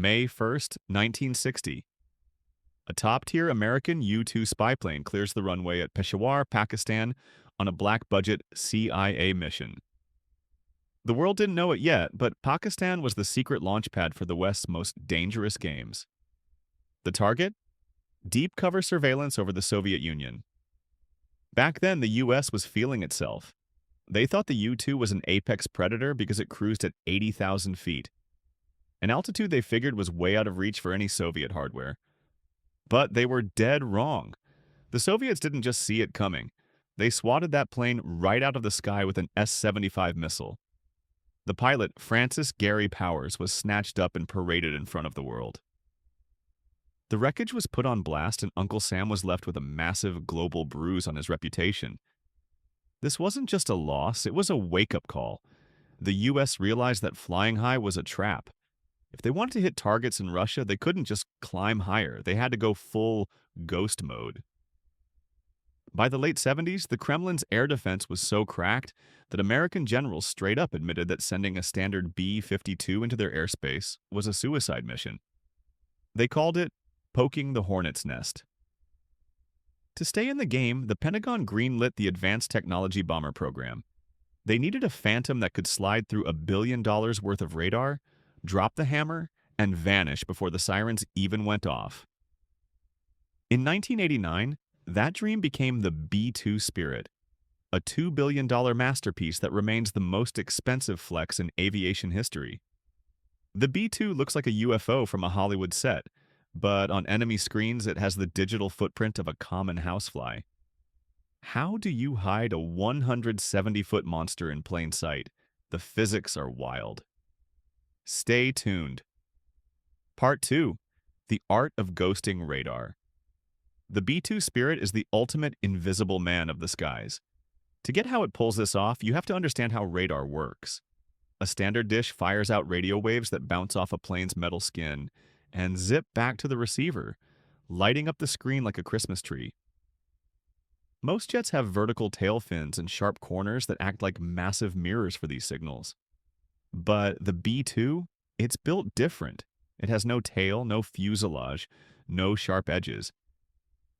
May 1st, 1960. A top-tier American U-2 spy plane clears the runway at Peshawar, Pakistan, on a black-budget CIA mission. The world didn't know it yet, but Pakistan was the secret launch pad for the West's most dangerous games. The target? Deep cover surveillance over the Soviet Union. Back then, the US was feeling itself. They thought the U-2 was an apex predator because it cruised at 80,000 feet, an altitude they figured was way out of reach for any Soviet hardware. But they were dead wrong. The Soviets didn't just see it coming. They swatted that plane right out of the sky with an S-75 missile. The pilot, Francis Gary Powers, was snatched up and paraded in front of the world. The wreckage was put on blast, and Uncle Sam was left with a massive global bruise on his reputation. This wasn't just a loss, it was a wake-up call. The US realized that flying high was a trap. If they wanted to hit targets in Russia, they couldn't just climb higher. They had to go full ghost mode. By the late 70s, the Kremlin's air defense was so cracked that American generals straight up admitted that sending a standard B-52 into their airspace was a suicide mission. They called it poking the hornet's nest. To stay in the game, the Pentagon greenlit the Advanced Technology Bomber program. They needed a Phantom that could slide through $1 billion worth of radar, drop the hammer, and vanish before the sirens even went off. In 1989, that dream became the B-2 Spirit, a $2 billion masterpiece that remains the most expensive flex in aviation history. The B-2 looks like a UFO from a Hollywood set, but on enemy screens it has the digital footprint of a common housefly. How do you hide a 170-foot monster in plain sight? The physics are wild. Stay tuned. Part 2. The Art of Ghosting Radar. The B-2 Spirit is the ultimate invisible man of the skies. To get how it pulls this off, you have to understand how radar works. A standard dish fires out radio waves that bounce off a plane's metal skin and zip back to the receiver, lighting up the screen like a Christmas tree. Most jets have vertical tail fins and sharp corners that act like massive mirrors for these signals. But the B-2, it's built different. It has no tail, no fuselage, no sharp edges.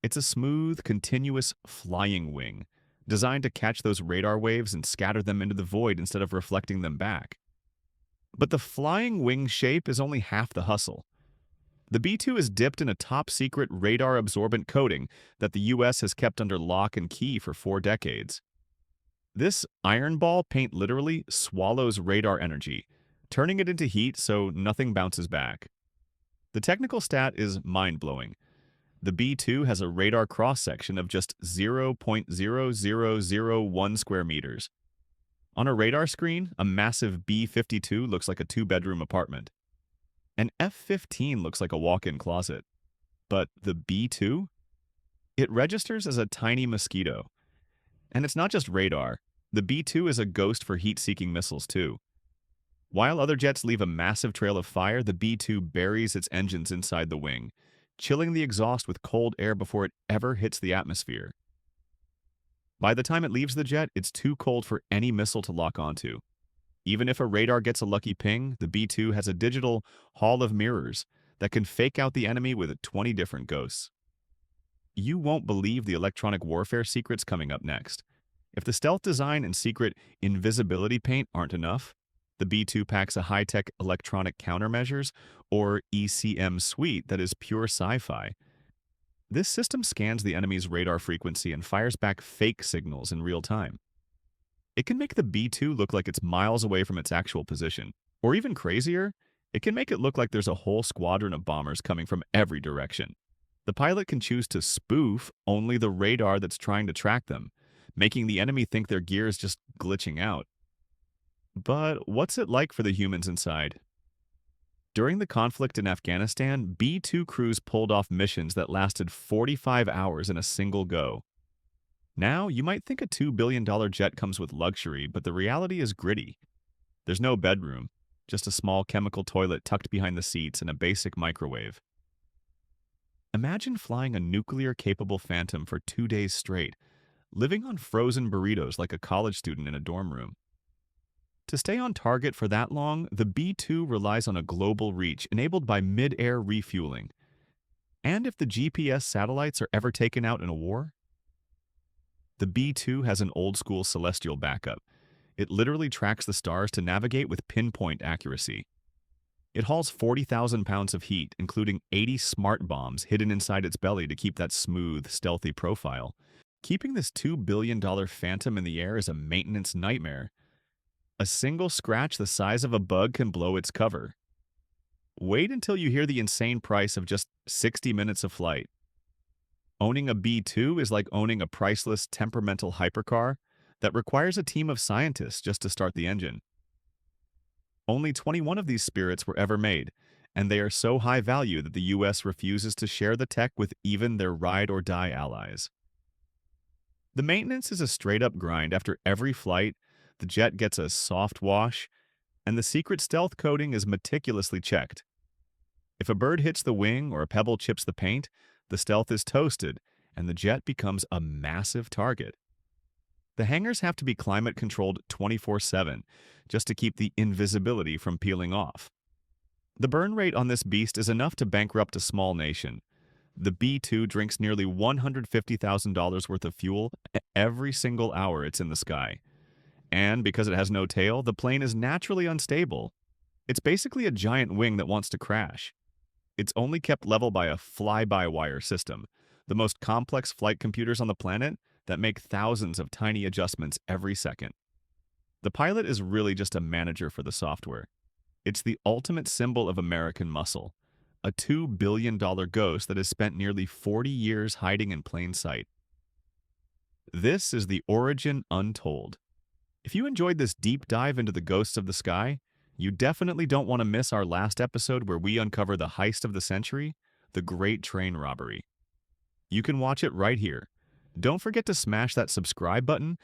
It's a smooth, continuous flying wing, designed to catch those radar waves and scatter them into the void instead of reflecting them back. But the flying wing shape is only half the hustle. The B-2 is dipped in a top-secret radar-absorbent coating that the US has kept under lock and key for 4 decades. This iron ball paint literally swallows radar energy, turning it into heat so nothing bounces back. The technical stat is mind-blowing. The B-2 has a radar cross-section of just 0.0001 square meters. On a radar screen, a massive B-52 looks like a 2-bedroom apartment. An F-15 looks like a walk-in closet. But the B-2? It registers as a tiny mosquito. And it's not just radar. The B-2 is a ghost for heat-seeking missiles, too. While other jets leave a massive trail of fire, the B-2 buries its engines inside the wing, chilling the exhaust with cold air before it ever hits the atmosphere. By the time it leaves the jet, it's too cold for any missile to lock onto. Even if a radar gets a lucky ping, the B-2 has a digital hall of mirrors that can fake out the enemy with 20 different ghosts. You won't believe the electronic warfare secrets coming up next. If the stealth design and secret invisibility paint aren't enough, the B-2 packs a high-tech electronic countermeasures, or ECM suite that is pure sci-fi. This system scans the enemy's radar frequency and fires back fake signals in real time. It can make the B-2 look like it's miles away from its actual position. Or even crazier, it can make it look like there's a whole squadron of bombers coming from every direction. The pilot can choose to spoof only the radar that's trying to track them, making the enemy think their gear is just glitching out. But what's it like for the humans inside? During the conflict in Afghanistan, B-2 crews pulled off missions that lasted 45 hours in a single go. Now, you might think a $2 billion jet comes with luxury, but the reality is gritty. There's no bedroom, just a small chemical toilet tucked behind the seats and a basic microwave. Imagine flying a nuclear-capable Phantom for 2 days straight, living on frozen burritos like a college student in a dorm room. To stay on target for that long, the B-2 relies on a global reach enabled by mid-air refueling. And if the GPS satellites are ever taken out in a war, the B-2 has an old-school celestial backup. It literally tracks the stars to navigate with pinpoint accuracy. It hauls 40,000 pounds of heat, including 80 smart bombs hidden inside its belly to keep that smooth, stealthy profile. Keeping this $2 billion Phantom in the air is a maintenance nightmare. A single scratch the size of a bug can blow its cover. Wait until you hear the insane price of just 60 minutes of flight. Owning a B-2 is like owning a priceless, temperamental hypercar that requires a team of scientists just to start the engine. Only 21 of these spirits were ever made, and they are so high value that the US refuses to share the tech with even their ride-or-die allies. The maintenance is a straight-up grind. After every flight, the jet gets a soft wash, and the secret stealth coating is meticulously checked. If a bird hits the wing or a pebble chips the paint, the stealth is toasted, and the jet becomes a massive target. The hangars have to be climate-controlled 24/7 just to keep the invisibility from peeling off. The burn rate on this beast is enough to bankrupt a small nation. The B-2 drinks nearly $150,000 worth of fuel every single hour it's in the sky. And because it has no tail, the plane is naturally unstable. It's basically a giant wing that wants to crash. It's only kept level by a fly-by-wire system, the most complex flight computers on the planet that make thousands of tiny adjustments every second. The pilot is really just a manager for the software. It's the ultimate symbol of American muscle, a $2 billion ghost that has spent nearly 40 years hiding in plain sight. This is the origin untold. If you enjoyed this deep dive into the ghosts of the sky, you definitely don't want to miss our last episode where we uncover the heist of the century, the Great Train Robbery. You can watch it right here. Don't forget to smash that subscribe button